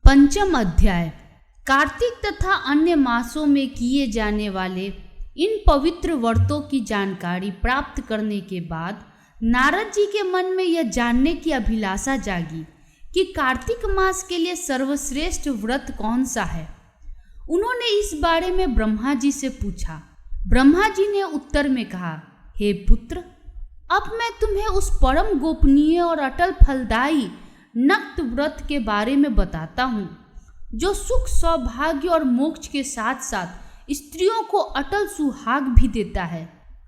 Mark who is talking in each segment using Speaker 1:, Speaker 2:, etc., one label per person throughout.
Speaker 1: पंचम अध्याय। कार्तिक तथा अन्य मासों में किए जाने वाले इन पवित्र व्रतों की जानकारी प्राप्त करने के बाद नारद जी के मन में यह जानने की अभिलाषा जागी कि कार्तिक मास के लिए सर्वश्रेष्ठ व्रत कौन सा है। उन्होंने इस बारे में ब्रह्मा जी से पूछा। ब्रह्मा जी ने उत्तर में कहा, हे पुत्र, अब मैं तुम्हें उस परम गोपनीय और अटल फलदायी नक्त व्रत के बारे में बताता हूँ, जो सुख, सौभाग्य और मोक्ष के साथ साथ स्त्रियों को अटल सुहाग भी देता है।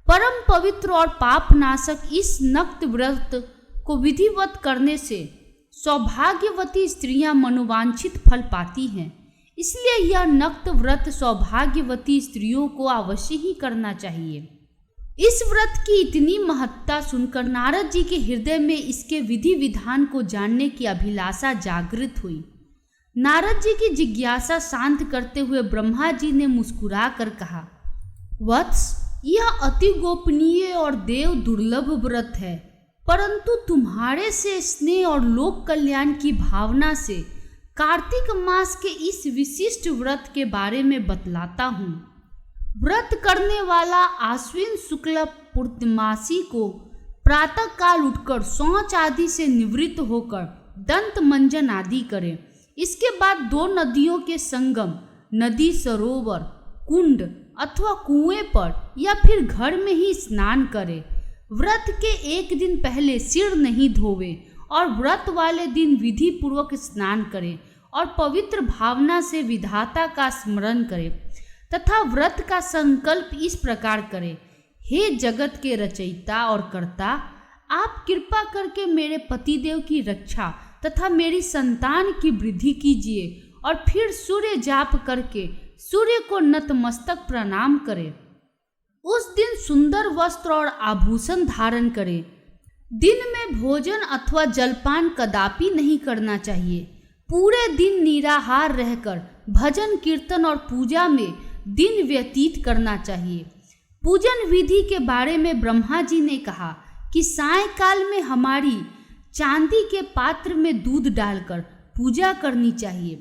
Speaker 1: परम पवित्र और पाप नाशक इस नक्त व्रत को विधिवत करने से सौभाग्यवती स्त्रियां मनोवांछित फल पाती हैं। इसलिए यह नक्त व्रत सौभाग्यवती स्त्रियों को अवश्य ही करना चाहिए। इस व्रत की इतनी महत्ता सुनकर नारद जी के हृदय में इसके विधि विधान को जानने की अभिलाषा जागृत हुई। नारद जी की जिज्ञासा शांत करते हुए ब्रह्मा जी ने मुस्कुरा कर कहा, वत्स, यह अति गोपनीय और देव दुर्लभ व्रत है, परंतु तुम्हारे से स्नेह और लोक कल्याण की भावना से कार्तिक मास के इस विशिष्ट व्रत के बारे में बतलाता हूँ। व्रत करने वाला आश्विन शुक्ल पूर्णमासी को प्रातः काल उठकर शौच आदि से निवृत्त होकर दंत मंजन आदि करे। इसके बाद 2 नदियों के संगम, नदी, सरोवर, कुंड अथवा कुएं पर या फिर घर में ही स्नान करे। व्रत के एक दिन पहले सिर नहीं धोवे और व्रत वाले दिन विधि पूर्वक स्नान करे और पवित्र भावना से विधाता का स्मरण करे तथा व्रत का संकल्प इस प्रकार करे, हे जगत के रचयिता और कर्ता, आप कृपा करके मेरे पतिदेव की रक्षा तथा मेरी संतान की वृद्धि कीजिए। और फिर सूर्य जाप करके सूर्य को नतमस्तक प्रणाम करे। उस दिन सुंदर वस्त्र और आभूषण धारण करे। दिन में भोजन अथवा जलपान कदापि नहीं करना चाहिए। पूरे दिन निराहार रहकर भजन, कीर्तन और पूजा में दिन व्यतीत करना चाहिए। पूजन विधि के बारे में ब्रह्मा जी ने कहा कि सायंकाल में हमारी चांदी के पात्र में दूध डालकर पूजा करनी चाहिए।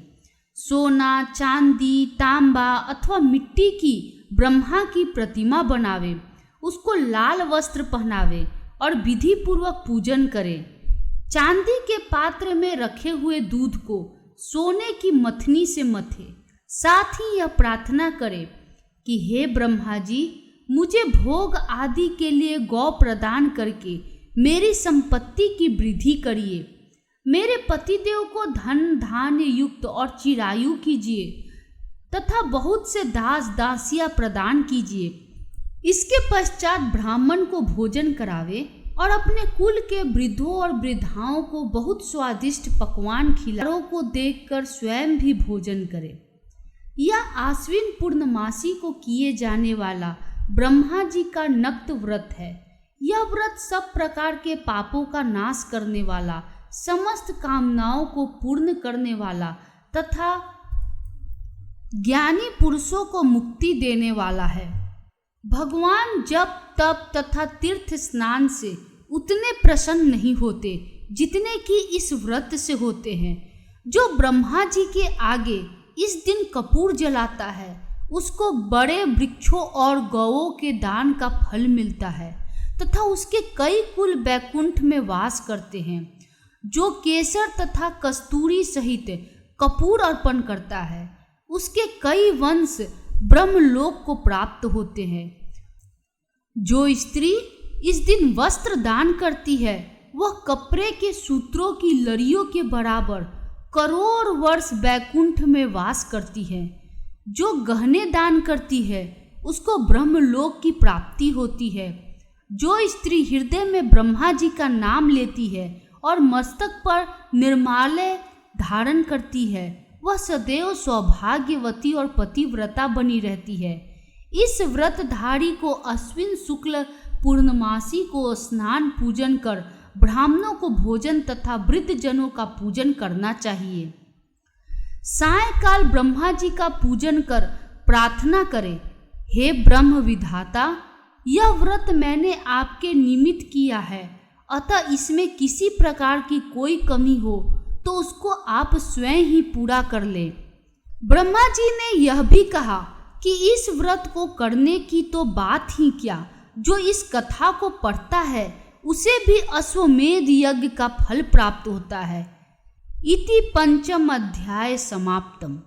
Speaker 1: सोना, चांदी, तांबा अथवा मिट्टी की ब्रह्मा की प्रतिमा बनावे, उसको लाल वस्त्र पहनावे और विधि पूर्वक पूजन करे। चांदी के पात्र में रखे हुए दूध को सोने की मथनी से मथे। साथ ही यह प्रार्थना करे कि हे ब्रह्मा जी, मुझे भोग आदि के लिए गौ प्रदान करके मेरी संपत्ति की वृद्धि करिए। मेरे पतिदेव को धन धान्य युक्त और चिरायु कीजिए तथा बहुत से दास दासियां प्रदान कीजिए। इसके पश्चात ब्राह्मण को भोजन करावे और अपने कुल के वृद्धों और वृद्धाओं को बहुत स्वादिष्ट पकवान खिलाओं को देखकर स्वयं भी भोजन करे। यह आश्विन पूर्णमासी को किए जाने वाला ब्रह्मा जी का नक्त व्रत है। यह व्रत सब प्रकार के पापों का नाश करने वाला, समस्त कामनाओं को पूर्ण करने वाला तथा ज्ञानी पुरुषों को मुक्ति देने वाला है। भगवान जप, तप तथा तीर्थ स्नान से उतने प्रसन्न नहीं होते जितने कि इस व्रत से होते हैं। जो ब्रह्मा जी के आगे इस दिन कपूर जलाता है, उसको बड़े वृक्षों और गौओं के दान का फल मिलता है तथा उसके कई कुल बैकुंठ में वास करते हैं। जो केसर तथा कस्तूरी सहित कपूर अर्पण करता है, उसके कई वंश ब्रह्मलोक को प्राप्त होते हैं। जो स्त्री इस दिन वस्त्र दान करती है, वह कपड़े के सूत्रों की लड़ियों के बराबर करोड़ वर्ष बैकुंठ में वास करती है। जो गहने दान करती है, उसको ब्रह्मलोक की प्राप्ति होती है। जो स्त्री हृदय में ब्रह्मा जी का नाम लेती है और मस्तक पर निर्माल्य धारण करती है, वह सदैव सौभाग्यवती और पतिव्रता बनी रहती है। इस व्रतधारी को अश्विन शुक्ल पूर्णमासी को स्नान पूजन कर ब्राह्मणों को भोजन तथा वृद्ध जनों का पूजन करना चाहिए। सायंकाल ब्रह्मा जी का पूजन कर प्रार्थना करे, हे ब्रह्म विधाता, यह व्रत मैंने आपके निमित्त किया है, अतः इसमें किसी प्रकार की कोई कमी हो तो उसको आप स्वयं ही पूरा कर ले। ब्रह्मा जी ने यह भी कहा कि इस व्रत को करने की तो बात ही क्या, जो इस कथा को पढ़ता है उसे भी अश्वमेध यज्ञ का फल प्राप्त होता है। इति पंचम अध्याय समाप्तम।